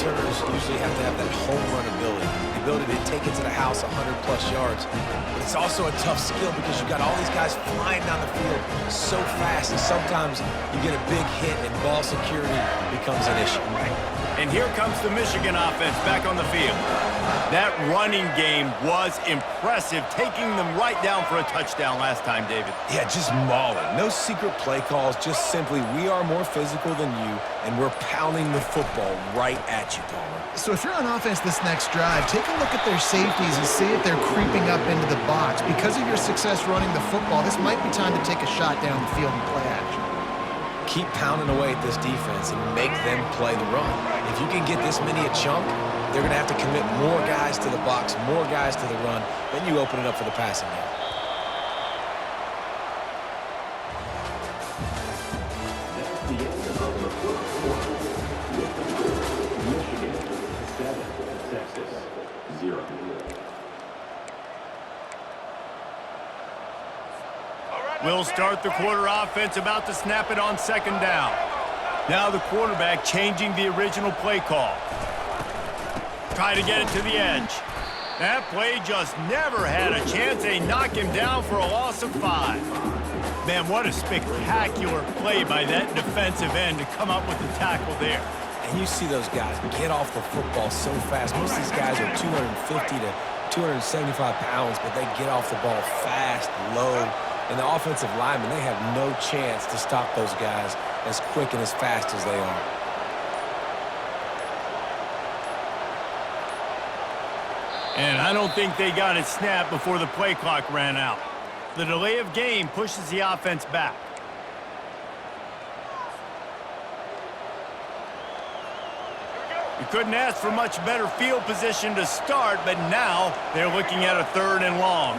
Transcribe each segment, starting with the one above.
returners usually have to have that home run ability, the ability to take it to the house 100-plus yards. But it's also a tough skill because you've got all these guys flying down the field so fast, and sometimes you get a big hit and ball security becomes an issue. And here comes the Michigan offense back on the field. That running game was impressive, taking them right down for a touchdown last time, David. Yeah, just mauling. No secret play calls, just simply we are more physical than you, and we're pounding the football right at you, Palmer. So if you're on offense this next drive, take a look at their safeties and see if they're creeping up into the box. Because of your success running the football, this might be time to take a shot down the field and play action. Keep pounding away at this defense and make them play the run. If you can get this many a chunk, they're going to have to commit more guys to the box, more guys to the run. Then you open it up for the passing game. We'll start the quarter offense, about to snap it on second down. Now the quarterback changing the original play call. Try to get it to the edge. That play just never had a chance. They knock him down for a loss of 5. Man, what a spectacular play by that defensive end to come up with the tackle there. And you see those guys get off the football so fast. Most of these guys are 250 to 275 pounds, but they get off the ball fast, low. And the offensive linemen, they have no chance to stop those guys as quick and as fast as they are. And I don't think they got it snapped before the play clock ran out. The delay of game pushes the offense back. You couldn't ask for much better field position to start, but now they're looking at a 3rd and long.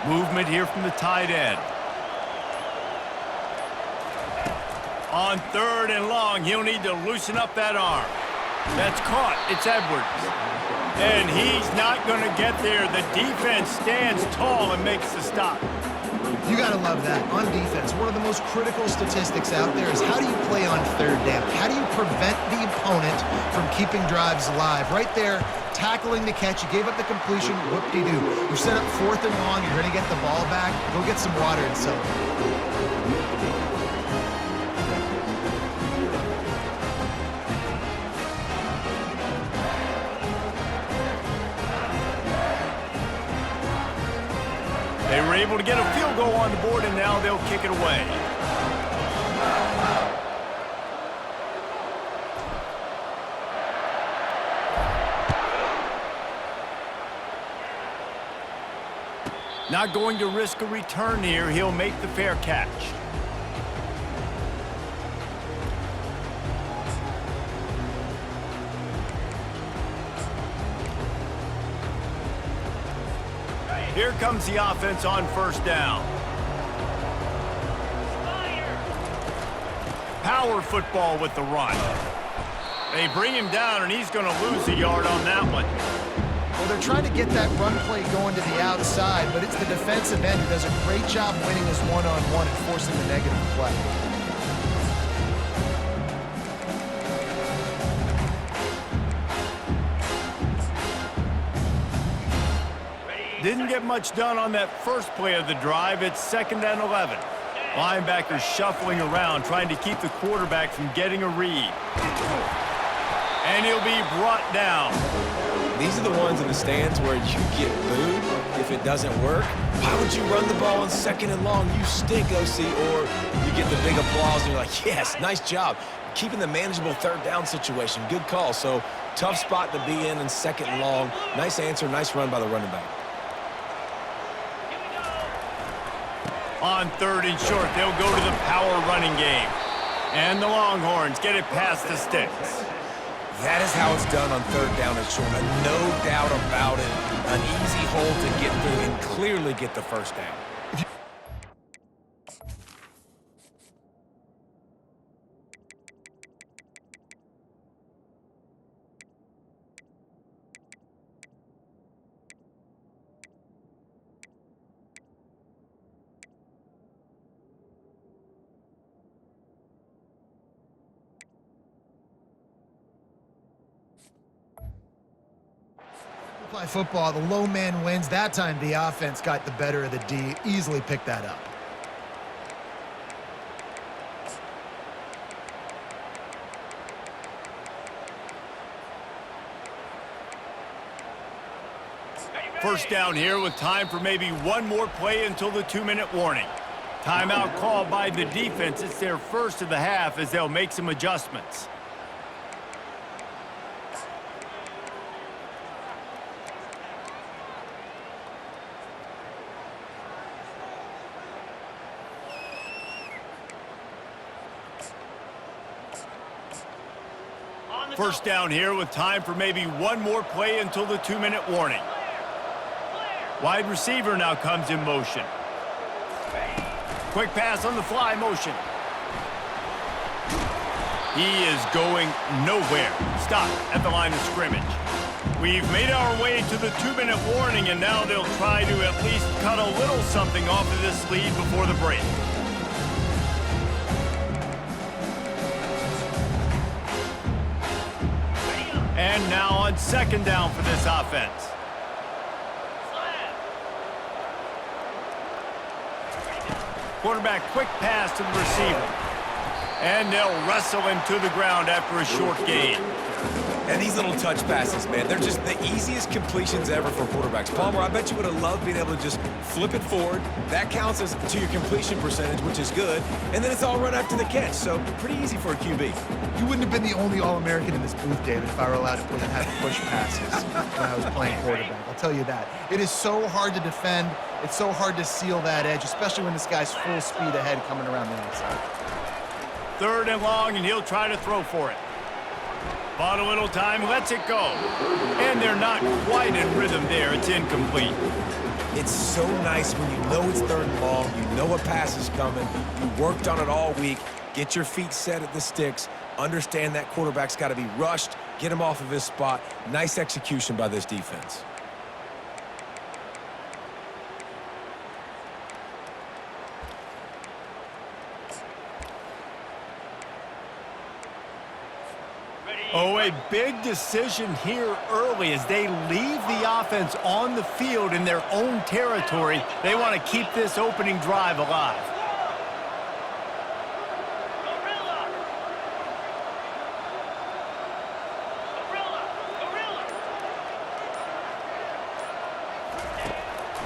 Movement here from the tight end. On 3rd and long, he'll need to loosen up that arm. That's caught. It's Edwards. And he's not going to get there. The defense stands tall and makes the stop. You got to love that. On defense, one of the most critical statistics out there is how do you play on 3rd down? How do you prevent the opponent from keeping drives alive? Right there, tackling the catch. You gave up the completion. Whoop-de-doo. You set up 4th and long. You're going to get the ball back. Go get some water and celebrate. They were able to get a field goal on the board, and now they'll kick it away. Not going to risk a return here. He'll make the fair catch. Here comes the offense on 1st down. Power football with the run. They bring him down, and he's going to lose a yard on that one. Well, they're trying to get that run play going to the outside, but it's the defensive end who does a great job winning his one-on-one and forcing the negative play. Didn't get much done on that first play of the drive. It's 2nd and 11. Linebackers shuffling around, trying to keep the quarterback from getting a read. And he'll be brought down. These are the ones in the stands where you get booed if it doesn't work. Why would you run the ball on 2nd and long? You stink, OC. Or you get the big applause and you're like, yes, nice job. Keeping the manageable 3rd down situation. Good call. So tough spot to be in 2nd and long. Nice answer, nice run by the running back. On 3rd and short, they'll go to the power running game. And the Longhorns get it past the sticks. That is how it's done on 3rd down and short. No doubt about it. An easy hole to get through and clearly get the 1st down. Play football, the low man wins. That time the offense got the better of the D. Easily picked that up. First down here with time for maybe one more play until the 2-minute warning. Timeout called by the defense. It's their first of the half as they'll make some adjustments. First down here with time for maybe one more play until the 2-minute warning. Wide receiver now comes in motion. Quick pass on the fly motion. He is going nowhere. Stop at the line of scrimmage. We've made our way to the 2-minute warning, and now they'll try to at least cut a little something off of this lead before the break. And now on second down for this offense. Quarterback quick pass to the receiver. And they'll wrestle him to the ground after a short gain. And these little touch passes, man, they're just the easiest completions ever for quarterbacks. Palmer, I bet you would have loved being able to just flip it forward. That counts as to your completion percentage, which is good. And then it's all run after the catch, so pretty easy for a QB. You wouldn't have been the only All-American in this booth, David, if I were allowed to have push passes when I was playing quarterback. I'll tell you that. It is so hard to defend. It's so hard to seal that edge, especially when this guy's full speed ahead coming around the outside. Third and long, and he'll try to throw for it. Bought a little time, lets it go. And they're not quite in rhythm there. It's incomplete. It's so nice when you know it's third and long, you know a pass is coming, you worked on it all week, get your feet set at the sticks, understand that quarterback's got to be rushed, get him off of his spot. Nice execution by this defense. Oh, a big decision here early as they leave the offense on the field in their own territory. They want to keep this opening drive alive.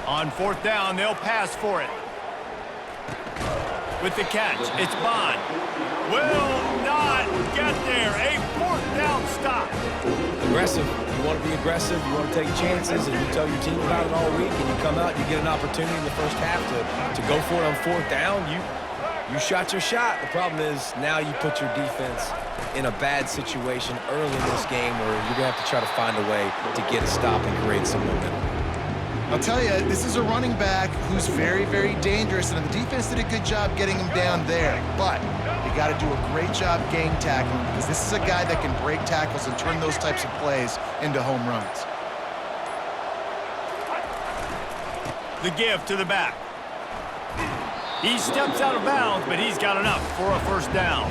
On fourth down, they'll pass for it. With the catch, it's Bond. Will not get there. A fourth down stop. Aggressive. You want to be aggressive. You want to take chances, and you tell your team about it all week, and you come out and you get an opportunity in the first half to go for it on fourth down. You shot your shot. The problem is now you put your defense in a bad situation early in this game where you're going to have to try to find a way to get a stop and create some momentum. I'll tell you, this is a running back who's very, very dangerous, and the defense did a good job getting him down there. But you got to do a great job gang tackling because this is a guy that can break tackles and turn those types of plays into home runs. The give to the back. He steps out of bounds, but he's got enough for a first down.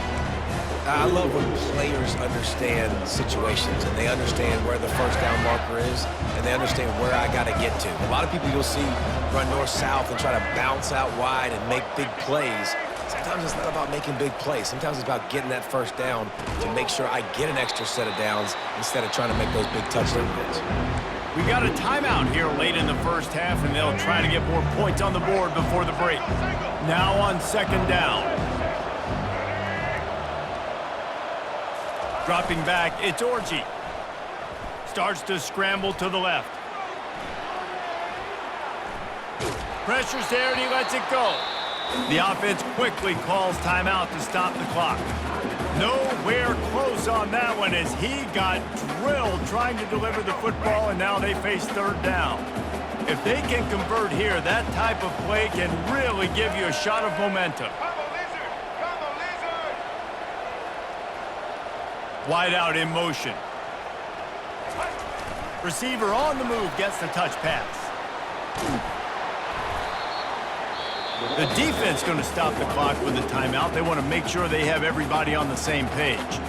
I love when players understand situations and they understand where the first down marker is and they understand where I got to get to. A lot of people you'll see run north-south and try to bounce out wide and make big plays. Sometimes it's not about making big plays. Sometimes it's about getting that first down to make sure I get an extra set of downs instead of trying to make those big touchdown hits. We got a timeout here late in the first half, and they'll try to get more points on the board before the break. Now on second down. Dropping back, it's Orji. Starts to scramble to the left. Pressure's there, and he lets it go. The offense quickly calls timeout to stop the clock. Nowhere close on that one as he got drilled trying to deliver the football, and now they face third down. If they can convert here, that type of play can really give you a shot of momentum. Wide out in motion. Receiver on the move gets the touch pass. The defense going to stop the clock with a timeout. They want to make sure they have everybody on the same page.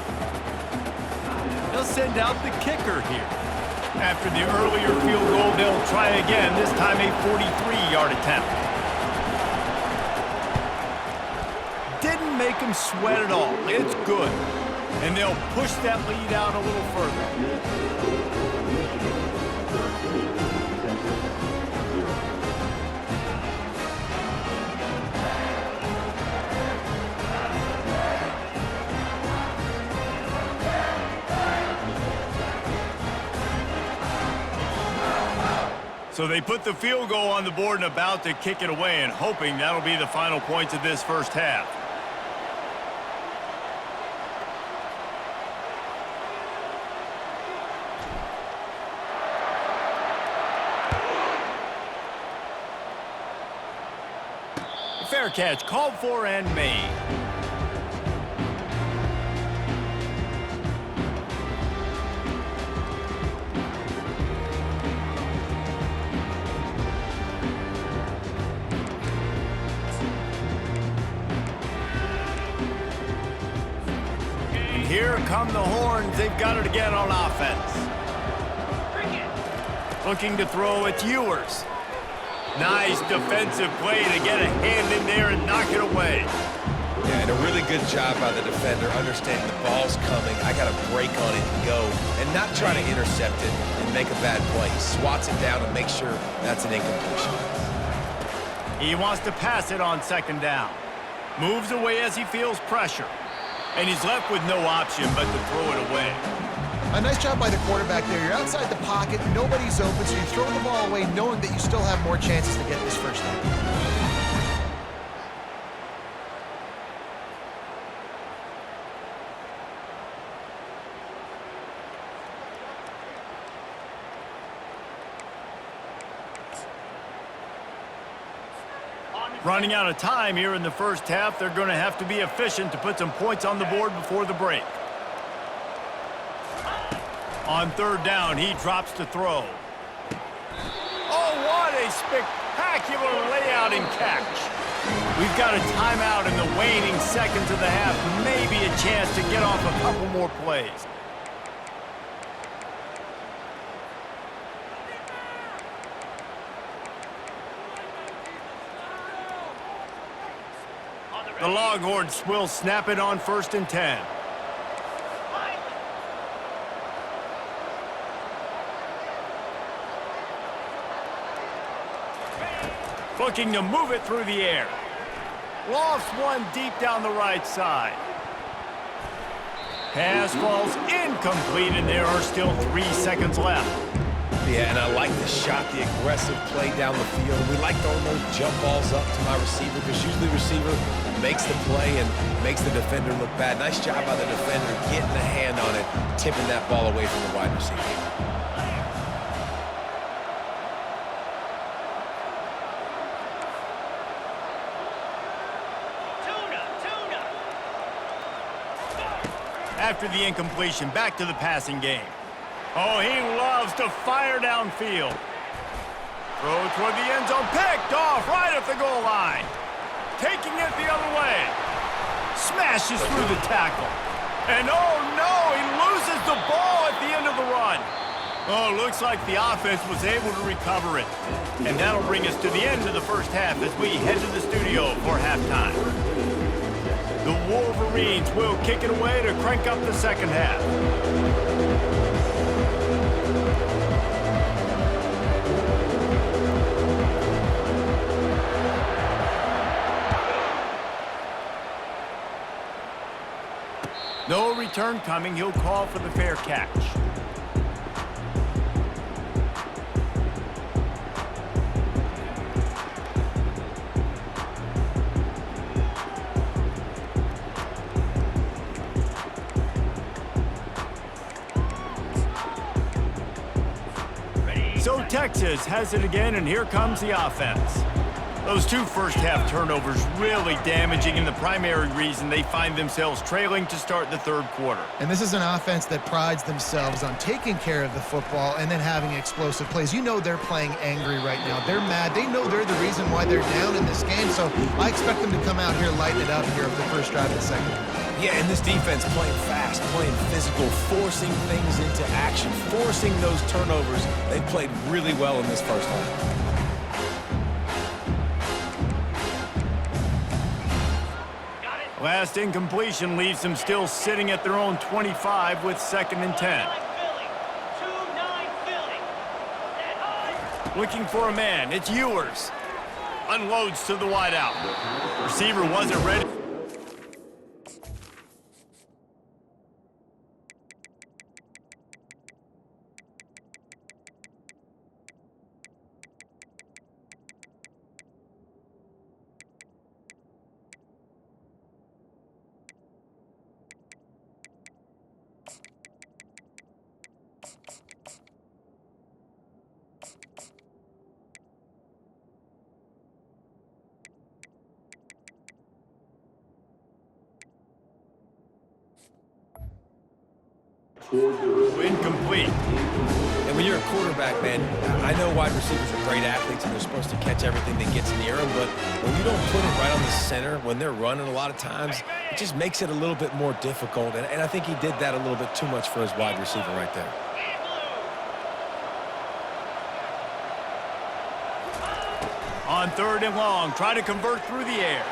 They'll send out the kicker here. After the earlier field goal, they'll try again, this time a 43-yard attempt. Didn't make them sweat at all. It's good. And they'll push that lead out a little further. So they put the field goal on the board and about to kick it away, and hoping that'll be the final points of this first half. Fair catch called for and made. Here come the horns. They've got it again on offense. Looking to throw, it's Ewers. Nice defensive play to get a hand in there and knock it away. Yeah, and a really good job by the defender, understanding the ball's coming. I got to break on it and go, and not try to intercept it and make a bad play. He swats it down and makes sure that's an incompletion. He wants to pass it on second down. Moves away as he feels pressure. And he's left with no option but to throw it away. A nice job by the quarterback there. You're outside the pocket, nobody's open, so you throw the ball away knowing that you still have more chances to get this first down. Running out of time here in the first half, they're going to have to be efficient to put some points on the board before the break. On third down, he drops to throw. Oh, what a spectacular layout and catch. We've got a timeout in the waning seconds of the half, maybe a chance to get off a couple more plays. The Longhorns will snap it on 1st and 10. Looking to move it through the air. Lofts one deep down the right side. Pass falls incomplete, and there are still 3 seconds left. Yeah, and I like the shot, the aggressive play down the field. We like throwing those jump balls up to my receiver because usually the receiver makes the play and makes the defender look bad. Nice job by the defender getting a hand on it, tipping that ball away from the wide receiver. After the incompletion, back to the passing game. Oh, he loves to fire downfield. Throw toward the end zone, picked off right at the goal line. Taking it the other way. Smashes through the tackle. And oh no, he loses the ball at the end of the run. Oh, looks like the offense was able to recover it. And that'll bring us to the end of the first half as we head to the studio for halftime. The Wolverines will kick it away to crank up the second half. No return coming. He'll call for the fair catch. So Texas has it again, and here comes the offense. Those two first-half turnovers really damaging and the primary reason they find themselves trailing to start the third quarter. And this is an offense that prides themselves on taking care of the football and then having explosive plays. You know they're playing angry right now. They're mad. They know they're the reason why they're down in this game, so I expect them to come out here, lighten it up here for the first drive of the second. Yeah, and this defense playing fast, playing physical, forcing things into action, forcing those turnovers. They've played really well in this first half. Last incompletion leaves them still sitting at their own 25 with 2nd and 10. Looking for a man. It's Ewers. Unloads to the wideout. Receiver wasn't ready. Incomplete. And when you're a quarterback, man, I know wide receivers are great athletes and they're supposed to catch everything that gets near them, but when you don't put it right on the center, when they're running a lot of times, it just makes it a little bit more difficult. And I think he did that a little bit too much for his wide receiver right there. On 3rd and long, try to convert through the air.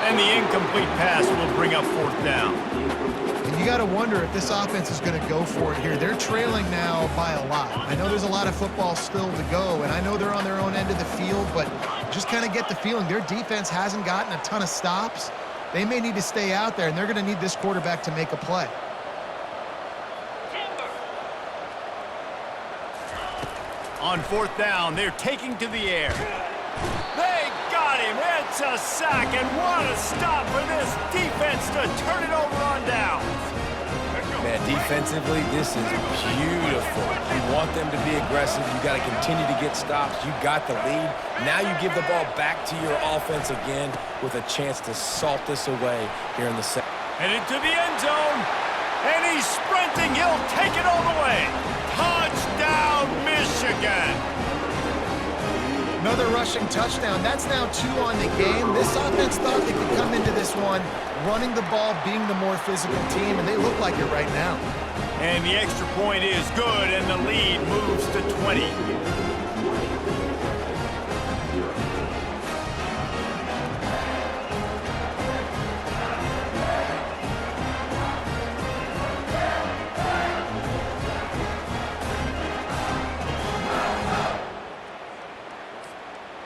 And the incomplete pass will bring up 4th down. You got to wonder if this offense is going to go for it here. They're trailing now by a lot. I know there's a lot of football still to go, and I know they're on their own end of the field, but just kind of get the feeling their defense hasn't gotten a ton of stops. They may need to stay out there, and they're going to need this quarterback to make a play. On 4th down, they're taking to the air. They got him. It's a sack, and what a stop for this defense to turn it over on down. Man, defensively, this is beautiful. You want them to be aggressive. You got to continue to get stops. You got the lead. Now you give the ball back to your offense again with a chance to salt this away here in the second. Headed to the end zone, and he's sprinting. He'll take it all the way. Touchdown, Michigan. Another rushing touchdown. That's now 2 on the game. This offense thought they could come into this one running the ball, being the more physical team, and they look like it right now. And the extra point is good, and the lead moves to 20.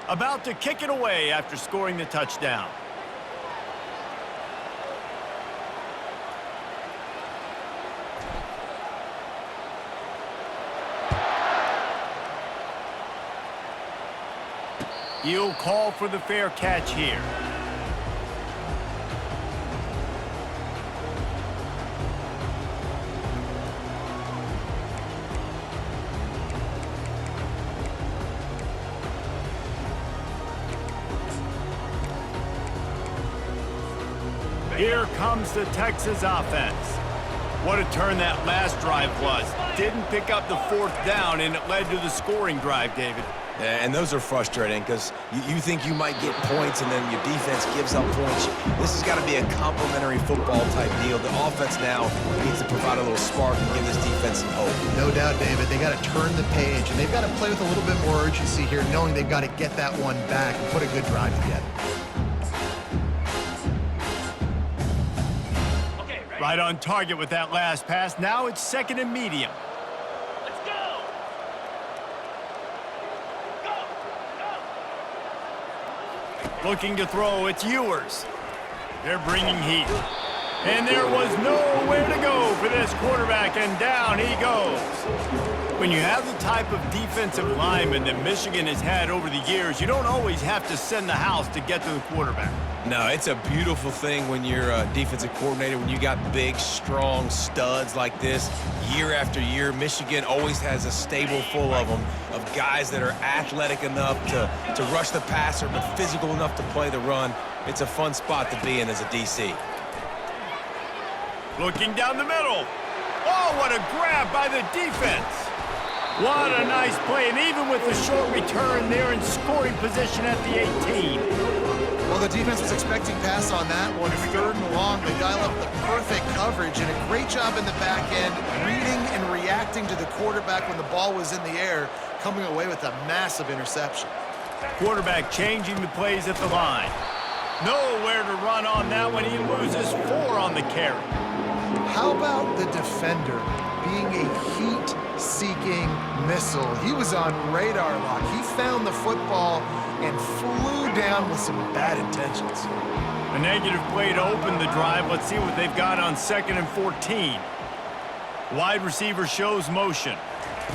About to kick it away after scoring the touchdown. He'll call for the fair catch here. Here comes the Texas offense. What a turn that last drive was. Didn't pick up the 4th down, and it led to the scoring drive, David. Yeah, and those are frustrating because you think you might get points and then your defense gives up points. This has got to be a complementary football type deal. The offense now needs to provide a little spark and give this defense some hope. No doubt, David. They got to turn the page, and they've got to play with a little bit more urgency here, knowing they've got to get that one back and put a good drive together. Right on target with that last pass. Now it's 2nd and medium. Let's go! Looking to throw, it's Ewers. They're bringing heat. And there was nowhere to go for this quarterback, and down he goes. When you have the type of defensive lineman that Michigan has had over the years, you don't always have to send the house to get to the quarterback. No, it's a beautiful thing when you're a defensive coordinator, when you got big, strong studs like this year after year. Michigan always has a stable full of them, of guys that are athletic enough to rush the passer, but physical enough to play the run. It's a fun spot to be in as a DC. Looking down the middle. Oh, what a grab by the defense. What a nice play, and even with the short return, they're in scoring position at the 18. Well, the defense was expecting pass on that one. 3rd and long, they dial up the perfect coverage and a great job in the back end, reading and reacting to the quarterback when the ball was in the air, coming away with a massive interception. Quarterback changing the plays at the line. Nowhere to run on that one. He loses 4 on the carry. How about the defender being a heat-seeking missile? He was on radar lock. He found the football and flew down with some bad intentions. A negative play to open the drive. Let's see what they've got on 2nd and 14. Wide receiver shows motion.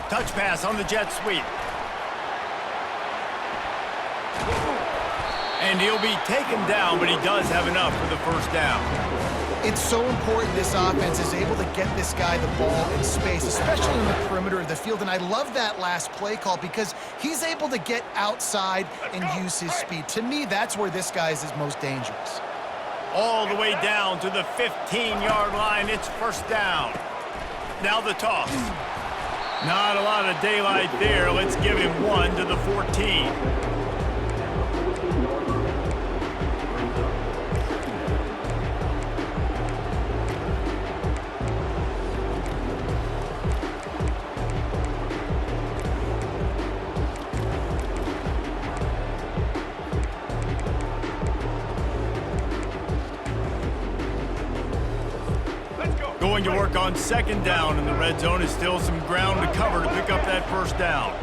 Touch pass on the jet sweep. And he'll be taken down, but he does have enough for the first down. It's so important this offense is able to get this guy the ball in space, especially in the perimeter of the field. And I love that last play call because he's able to get outside and use his speed. To me, that's where this guy is most dangerous. All the way down to the 15-yard line. It's first down. Now the toss. Not a lot of daylight there. Let's give him 1 to the 14. Going to work on 2nd down, and the red zone is still some ground to cover to pick up that first down.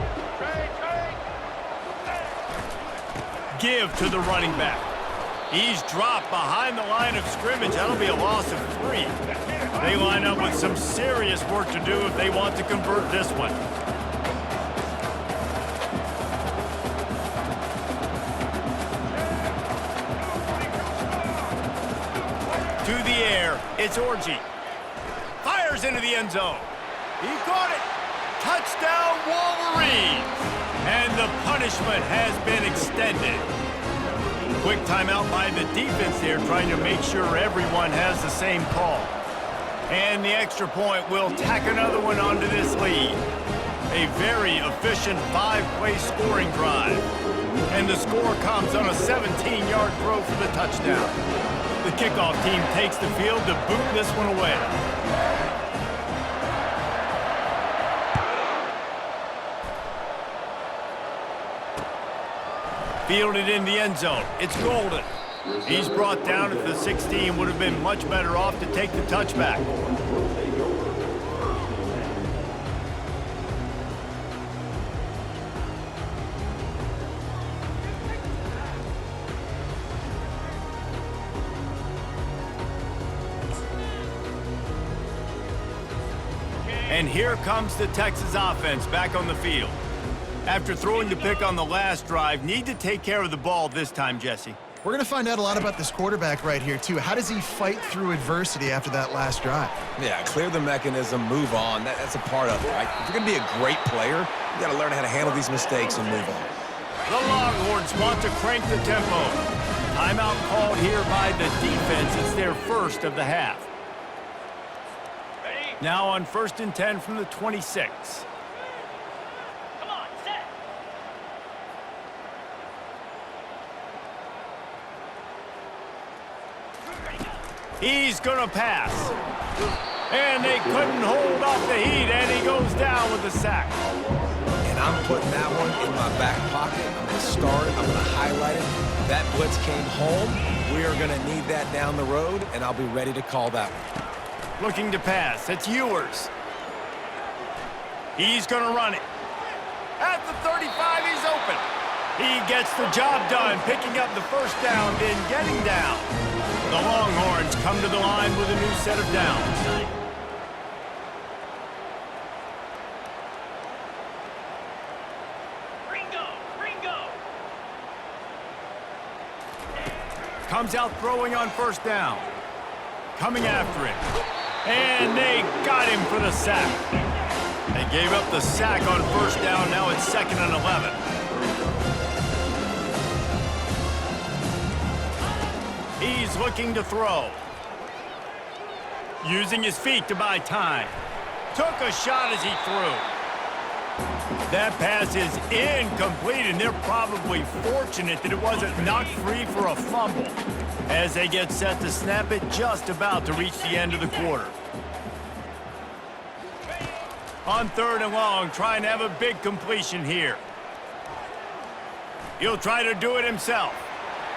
Give to the running back. He's dropped behind the line of scrimmage. That'll be a loss of 3. They line up with some serious work to do if they want to convert this one. To the air, it's Orji. Fires into the end zone. He caught it. Touchdown, Wolverines. And the punishment has been extended. Quick timeout by the defense there, trying to make sure everyone has the same call. And the extra point will tack another one onto this lead. A very efficient 5-play scoring drive. And the score comes on a 17-yard throw for the touchdown. The kickoff team takes the field to boot this one away. Fielded in the end zone. It's Golden. He's brought down at the 16. Would have been much better off to take the touchback. And here comes the Texas offense back on the field. After throwing the pick on the last drive, need to take care of the ball this time, Jesse. We're going to find out a lot about this quarterback right here, too. How does he fight through adversity after that last drive? Yeah, clear the mechanism, move on. That's a part of it, right? If you're going to be a great player, you got to learn how to handle these mistakes and move on. The Longhorns want to crank the tempo. Timeout called here by the defense. It's their first of the half. Now on 1st and 10 from the 26. Come on, set. He's going to pass. And they couldn't hold off the heat, and he goes down with a sack. And I'm putting that one in my back pocket. I'm going to start it. I'm going to highlight it. That blitz came home. We are going to need that down the road, and I'll be ready to call that one. Looking to pass. It's Ewers. He's going to run it. At the 35, he's open. He gets the job done, picking up the first down, then getting down. The Longhorns come to the line with a new set of downs. Comes out throwing on first down. Coming after him. And they got him for the sack. They gave up the sack on first down. Now it's 2nd and 11. He's looking to throw. Using his feet to buy time. Took a shot as he threw. That pass is incomplete, and they're probably fortunate that it wasn't knocked free for a fumble as they get set to snap it, just about to reach the end of the quarter. On 3rd and long, trying to have a big completion here. He'll try to do it himself.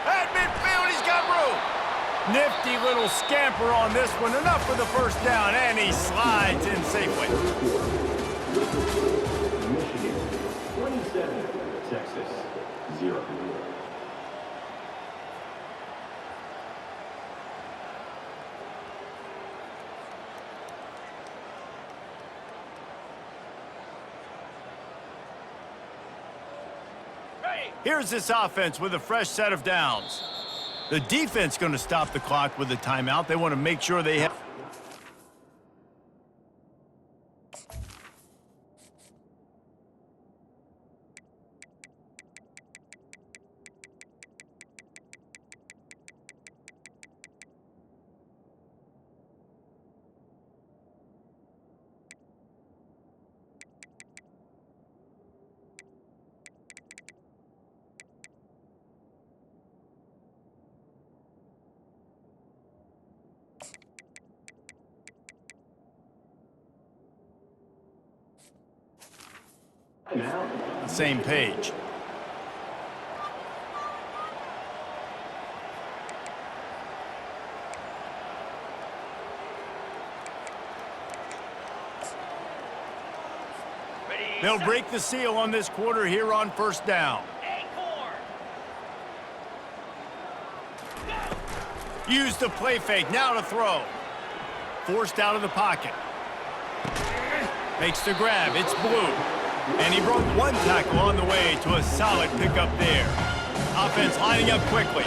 At midfield, he's got room. Nifty little scamper on this one. Enough for the first down, and he slides in safely. Michigan 27, Texas 0. Here's this offense with a fresh set of downs. The defense going to stop the clock with a timeout. They want to make sure they have... Same page. They'll break the seal on this quarter here on first down. Use the play fake, now to throw. Forced out of the pocket. Makes the grab, it's Blue. And he broke one tackle on the way to a solid pickup there. Offense lining up quickly.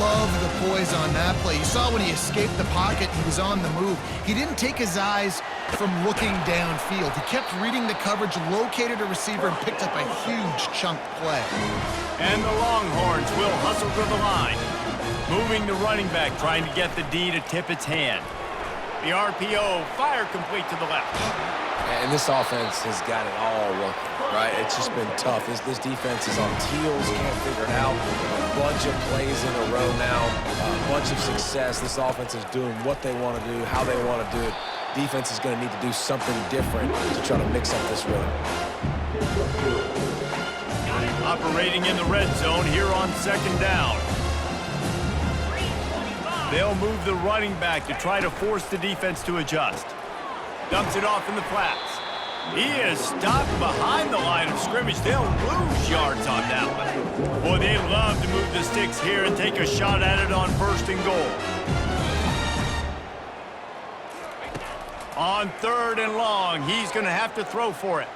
Love the poise on that play. You saw when he escaped the pocket, he was on the move. He didn't take his eyes from looking downfield. He kept reading the coverage, located a receiver, and picked up a huge chunk play. And the Longhorns will hustle to the line. Moving the running back, trying to get the D to tip its hand. The RPO, fire complete to the left. And this offense has got it all working, right? It's just been tough. This defense is on heels, can't figure it out. A bunch of plays in a row now, a bunch of success. This offense is doing what they want to do, how they want to do it. Defense is going to need to do something different to try to mix up this rhythm. Operating in the red zone here on 2nd down. They'll move the running back to try to force the defense to adjust. Dumps it off in the flats. He is stopped behind the line of scrimmage. They'll lose yards on that one. Boy, they love to move the sticks here and take a shot at it on 1st and goal. On 3rd and long, he's going to have to throw for it.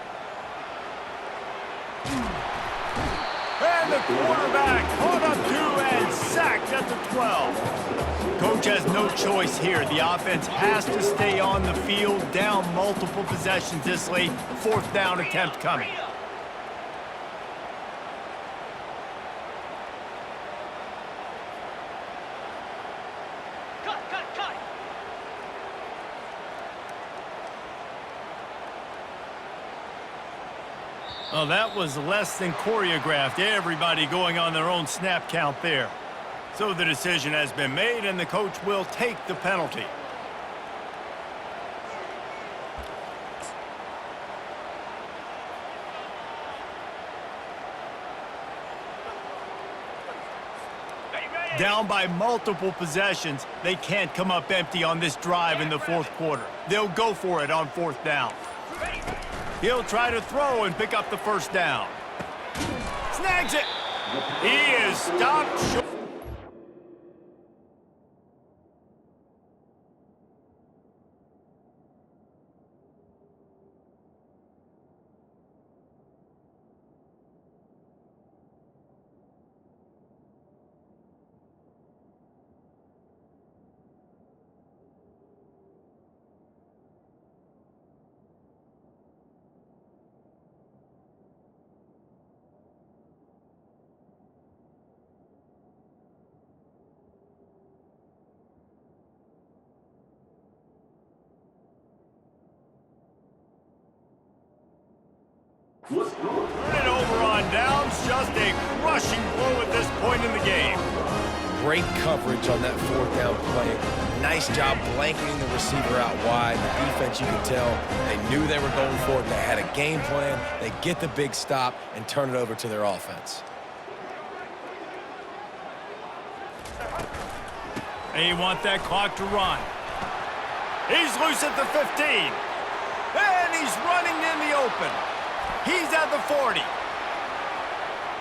And the quarterback caught up to and sacked at the 12. Coach has no choice here. The offense has to stay on the field, down multiple possessions this late. 4th down attempt coming. Cut, cut, cut. Oh, that was less than choreographed. Everybody going on their own snap count there. So the decision has been made, and the coach will take the penalty. Down by multiple possessions, they can't come up empty on this drive in the 4th quarter. They'll go for it on 4th down. He'll try to throw and pick up the 1st down. Snags it. He is stopped short. What's going? Turn it over on downs. Just a crushing blow at this point in the game. Great coverage on that 4th down play. Nice job blanketing the receiver out wide. The defense, you could tell, they knew they were going for it. They had a game plan. They get the big stop and turn it over to their offense. They want that clock to run. He's loose at the 15. And he's running in the open. He's at the 40.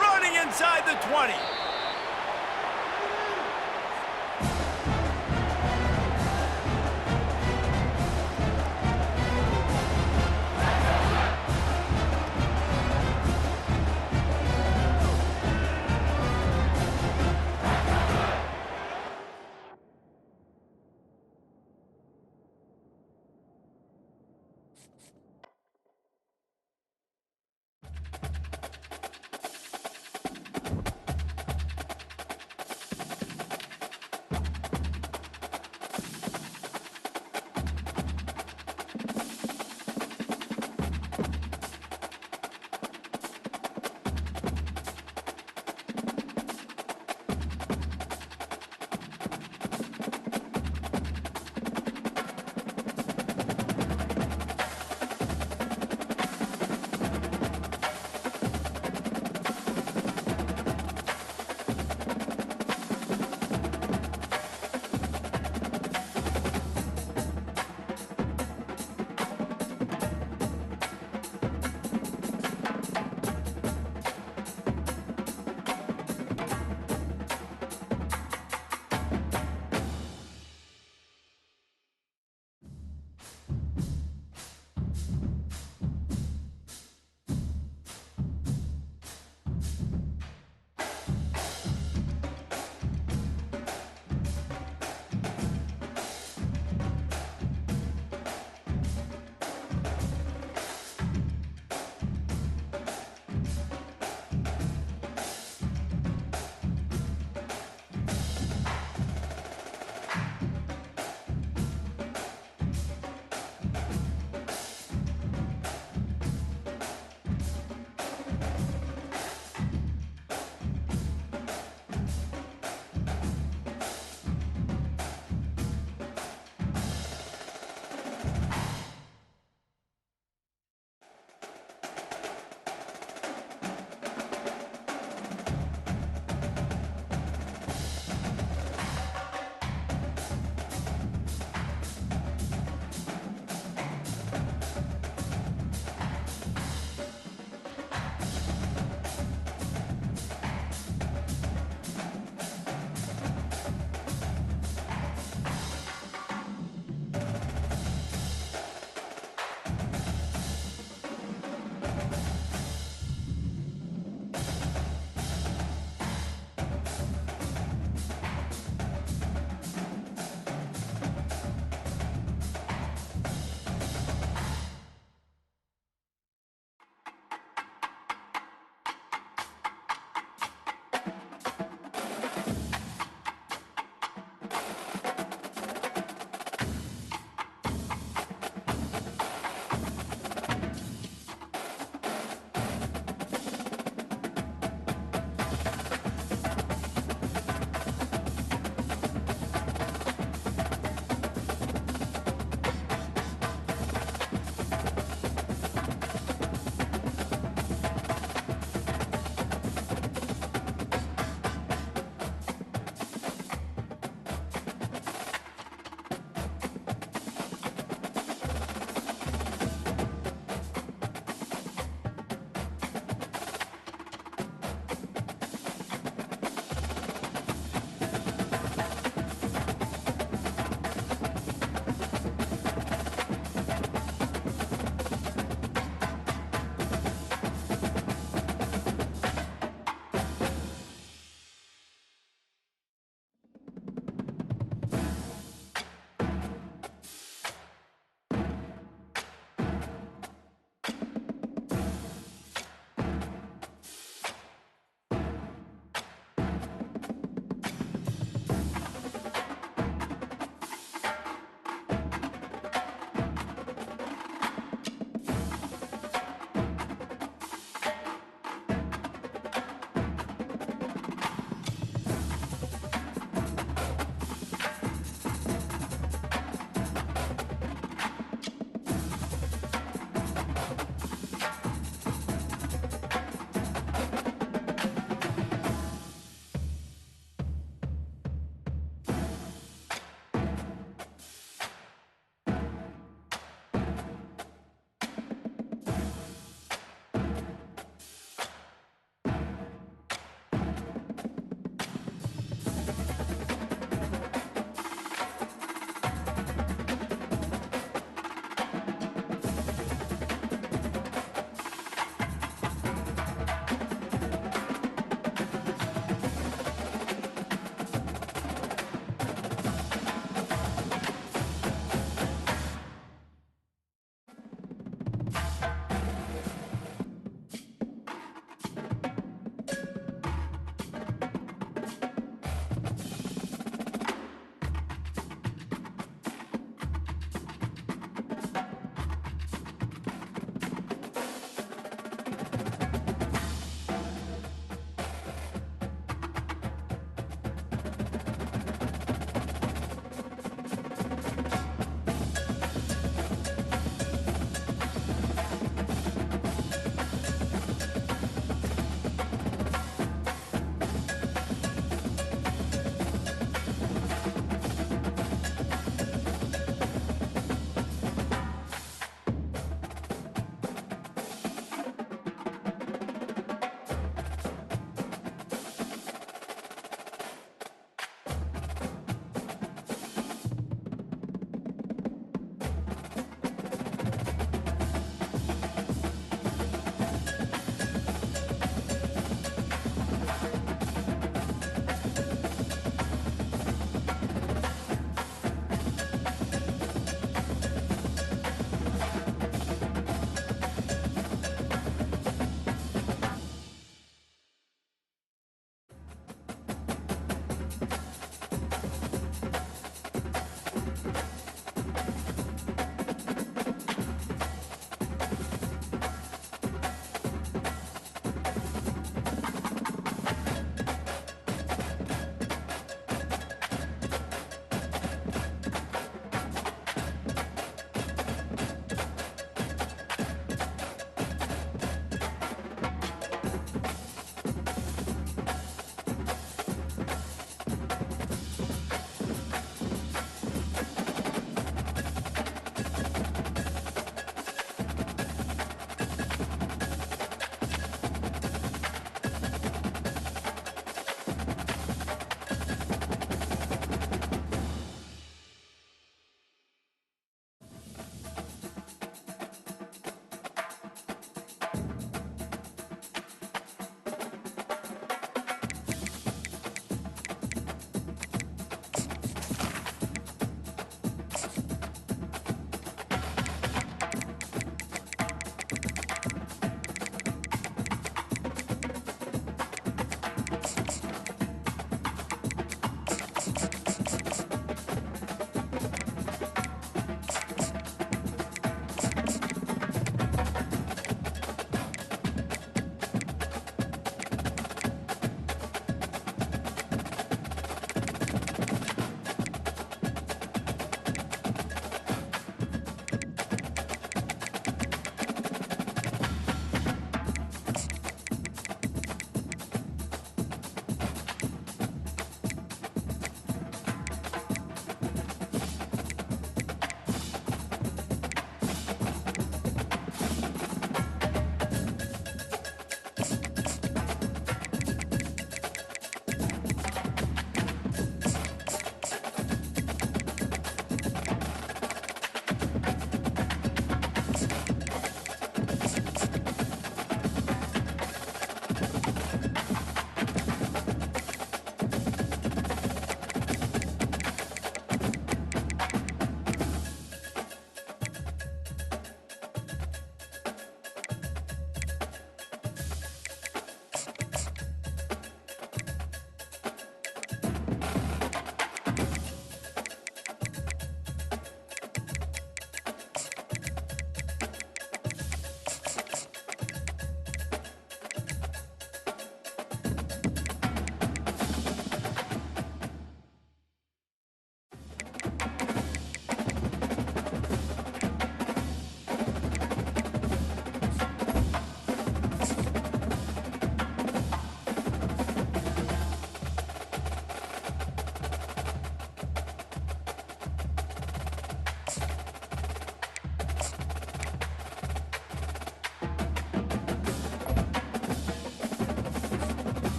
Running inside the 20.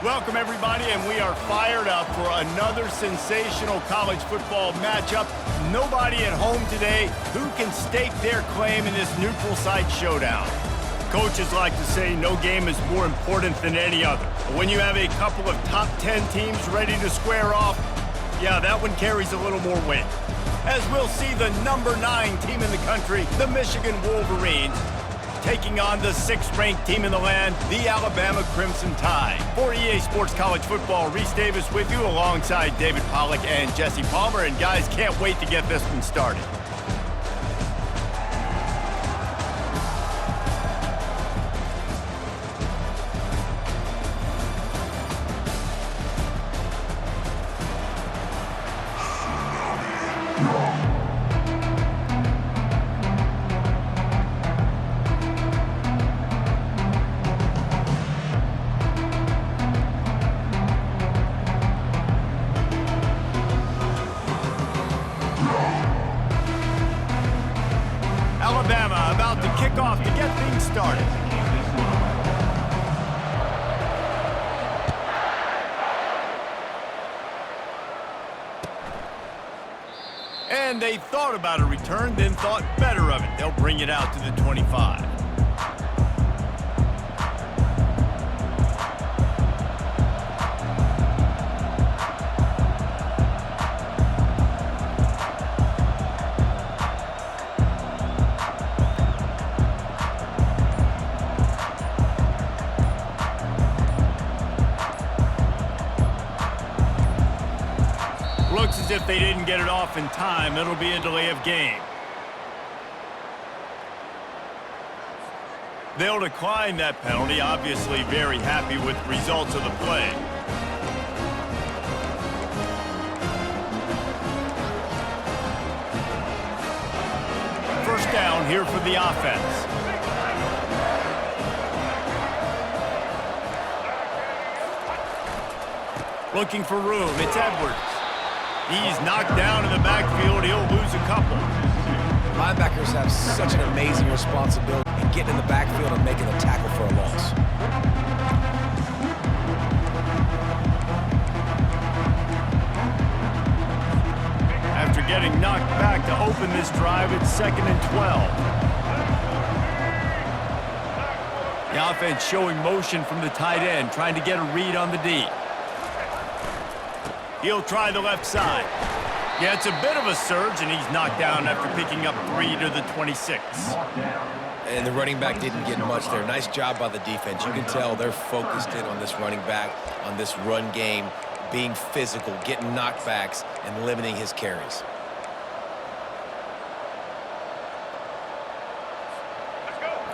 Welcome, everybody, and we are fired up for another sensational college football matchup. Nobody at home today who can stake their claim in this neutral site showdown. Coaches like to say no game is more important than any other. But when you have a couple of top 10 teams ready to square off, yeah, that one carries a little more weight. As we'll see the number 9 team in the country, the Michigan Wolverines, taking on the 6th-ranked team in the land, the Alabama Crimson Tide. For EA Sports College Football, Reese Davis with you alongside David Pollack and Jesse Palmer. And guys, can't wait to get this one started. Alabama about to kick off to get things started. And they thought about a return, then thought better of it. They'll bring it out to the 25. Looks as if they didn't get it off in time. It'll be a delay of game. They'll decline that penalty, obviously very happy with the results of the play. First down here for the offense. Looking for room, it's Edwards. He's knocked down in the backfield. He'll lose a couple. Linebackers have such an amazing responsibility in getting in the backfield and making a tackle for a loss. After getting knocked back to open this drive, it's 2nd and 12. The offense showing motion from the tight end, trying to get a read on the D. He'll try the left side. Yeah, it's a bit of a surge, and he's knocked down after picking up 3 to the 26. And the running back didn't get much there. Nice job by the defense. You can tell they're focused in on this running back, on this run game, being physical, getting knockbacks, and limiting his carries.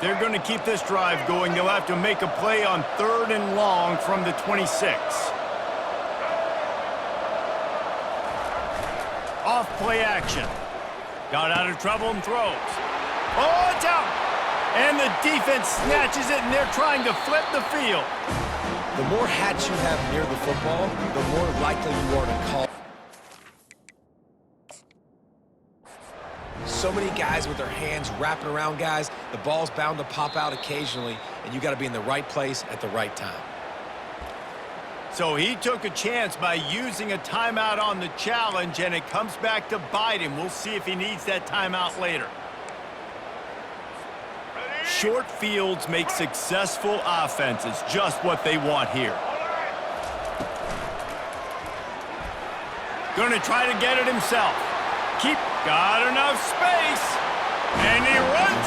They're going to keep this drive going. They'll have to make a play on 3rd and long from the 26. Off play action. Got out of trouble and throws. Oh, it's out! And the defense snatches it, and they're trying to flip the field. The more hats you have near the football, the more likely you are to call. So many guys with their hands wrapping around guys, the ball's bound to pop out occasionally, and you got to be in the right place at the right time. So he took a chance by using a timeout on the challenge, and it comes back to bite him. We'll see if he needs that timeout later. Short fields make successful offenses, just what they want here. Gonna try to get it himself. Got enough space, and he runs